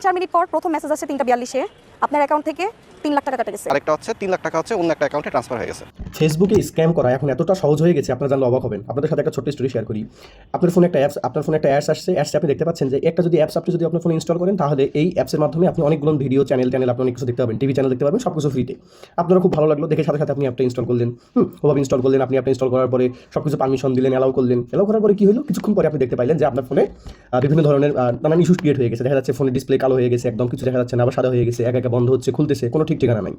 4 minute পর প্রথম message আসছে 3:42-এ আপনার অ্যাকাউন্ট থেকে 3 লাখ টাকা কাটা গেছে। আরেকটা হচ্ছে 3 লাখ টাকা হচ্ছে অন্য একটা অ্যাকাউন্টে ট্রান্সফার হয়ে গেছে। ফেসবুকে স্ক্যাম করা এখন এতটা সহজ হয়ে গেছে, আপনারা জানলে অবাক হবেন। আপনাদের সাথে একটা ছোট্ট স্টোরি শেয়ার করি। আপনার ফোনে একটা অ্যাপস আসছে, অ্যাপসে আপনি দেখতে পাচ্ছেন যে একটা যদি অ্যাপস আপনি যদি আপনার ফোনে ইনস্টল করেন, তাহলে এই অ্যাপসের মাধ্যমে আপনি অনেকগুলো ভিডিও চ্যানেল আপনি অনেক কিছু দেখতে পাবেন, টিভি চ্যানেল দেখতে পাবেন, সব কিছু ফ্রিতে। আপনারা খুব ভালো লাগলো দেখে, সাথে সাথে আপনি অ্যাপটা ইনস্টল করলেন। ওভাবে ইনস্টল করলেন, আপনি অ্যাপটা ইনস্টল করার পরে সব কিছু পারমিশন দিলেন, অ্যালাউ করার পরে কি হলো, কিছুক্ষণ পরে আপনি দেখতে পাইলেন যে আপনার ফোনে বিভিন্ন ধরনের নানান ইস্যু ক্রিয়েট হয়ে গেছে। দেখা যাচ্ছে ফোনের ডিসপ্লে কালো হয়ে গেছে, একদম কিছু দেখা যাচ্ছে না, আবার সাদা হয়ে গেছে, একা একা বন্ধ হচ্ছে, খুলতেছে, কোনো ঠিক ঠিকানা নাই।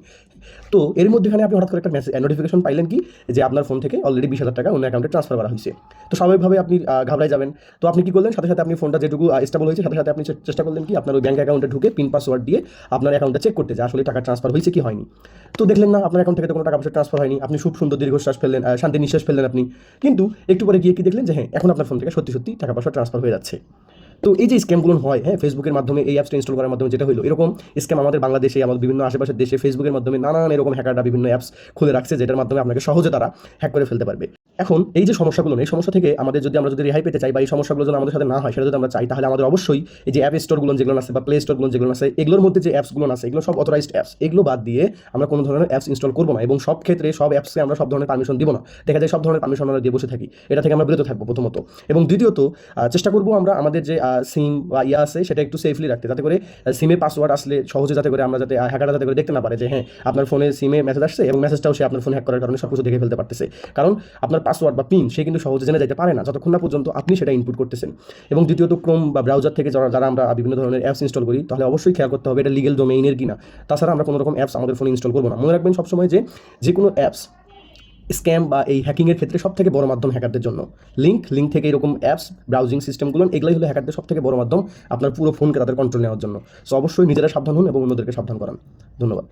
তো এর মধ্যেখানে আপনি হঠাৎ করে একটা নোটিফিকেশন পাইলেন কি, যে আপনার ফোন থেকে অলরেডি 20,000 টাকা অন্য অ্যাকাউন্টে ট্রান্সফার করা হয়েছে। তো স্বাভাবিকভাবে আপনি ঘাবড়াই যাবেন। তো আপনি কি করলেন, সাথে সাথে আপনি ফোনটা যেটুকু স্টেবল হয়েছে, সাথে সাথে আপনি চেষ্টা করলেন কি, আপনার ওই ব্যাঙ্ক অ্যাকাউন্টে ঢুকে পিন পাসওয়ার্ড দিয়ে আপনার অ্যাকাউন্টটা চেক করতে, যে আসলে টাকা ট্রান্সফার হয়েছে কি হয়নি। তো দেখলেন না, আপনার অ্যাকাউন্ট থেকে তো কোনো টাকা পয়সা ট্রান্সফার হয়নি। আপনি খুব সুন্দর দীর্ঘশ্বাস ফেললেন, শান্তি নিঃশ্বাস ফেললেন আপনি। কিন্তু একটু পরে গিয়ে কি দেখলেন, যে হ্যাঁ, এখন আপনার ফোন থেকে সত্যি সত্যি টাকা পয়সা ট্রান্সফার হয়ে যাচ্ছে। তো এই যে স্ক্যামগুলো হয়, হ্যাঁ, ফেসবুকের মাধ্যমে এই অ্যাপসটা ইনস্টল করার মাধ্যমে যেটা হলো, এরকম স্ক্যাম আমাদের বাংলাদেশে, আমাদের বিভিন্ন আশেপাশের দেশে ফেসবুকের মাধ্যমে নানান এরকম হ্যাকাররা বিভিন্ন অ্যাপস খুলে রাখছে, যেটার মাধ্যমে আপনাকে সহজে তারা হ্যাক করে ফেলতে পারবে। এখন এই যে সমস্যাগুলো, এই সমস্যা থেকে আমরা যদি রেহাই পেতে চাই, বা এই সমস্যাগুলো যেন আমাদের সাথে না হয়, সেটা যদি আমরা চাই, তাহলে আমাদের অবশ্যই এই যে অ্যাপ স্টোরগুলো যেগুলো আছে, বা প্লে স্টোরগুলো যেগুলো আছে, এগুলোর মধ্যে যে অ্যাপসগুলো আছে, এগুলো সব অথরাইজড অ্যাপস। এগুলো বাদ দিয়ে আমরা কোনো ধরনের অ্যাপস ইনস্টল করবো না, এবং সব ক্ষেত্রে সব অ্যাপসকে আমরা সব ধরনের পারমিশন দিব না। দেখা যায় সব ধরনের পারমিশন আমরা দিয়ে বসে থাকি, এটা থেকে আমরা বিরত থাকবো প্রথমত। এবং দ্বিতীয়ত চেষ্টা করবো আমরা আমাদের যে সিম বা আছে সেটা একটু সেফলি রাখতে, যাতে করে সিমে পাসওয়ার্ড আসলে সহজে, যাতে করে আমরা যাতে হ্যাকাররা যাতে করে দেখতে না পারে যে হ্যাঁ, আপনার ফোনে সিমে মেসেজ আসছে, এবং মেসেজটাও সে আপনার ফোন হ্যাক করার কারণে সব কিছু দেখে ফেলতে পারতেছে। কারণ আপনার পাসওয়ার্ড বা পিন সে কিন্তু সহজে জেনে যেতে পারে না, যতক্ষণ না পর্যন্ত আপনি সেটা ইনপুট করতেছেন। এবং দ্বিতীয়ত ক্রোম বা ব্রাউজার থেকে যারা আমরা বিভিন্ন ধরনের অ্যাপস ইনস্টল করি, তাহলে অবশ্যই খেয়াল করতে হবে এটা লিগেল ডোমেইনের কিনা। তাছাড়া আমরা কোনো রকম অ্যাপস আমাদের ফোনে ইনস্টল করবো না। মনে রাখবেন সবসময় যে কোনো অ্যাপস স্ক্যাম বা এই হ্যাকিংয়ের ক্ষেত্রে সব থেকে বড় মাধ্যম হ্যাকারদের জন্য। লিঙ্ক থেকে এরকম অ্যাপস, ব্রাউজিং সিস্টেমগুলো, এগুলাই হলো হ্যাকারদের সব থেকে বড় মাধ্যম আপনার পুরো ফোনকে তাদের কন্ট্রোল নেওয়ার জন্য। সো অবশ্যই নিজেরা সাবধান হন এবং অন্যদেরকে সাবধান করান। ধন্যবাদ।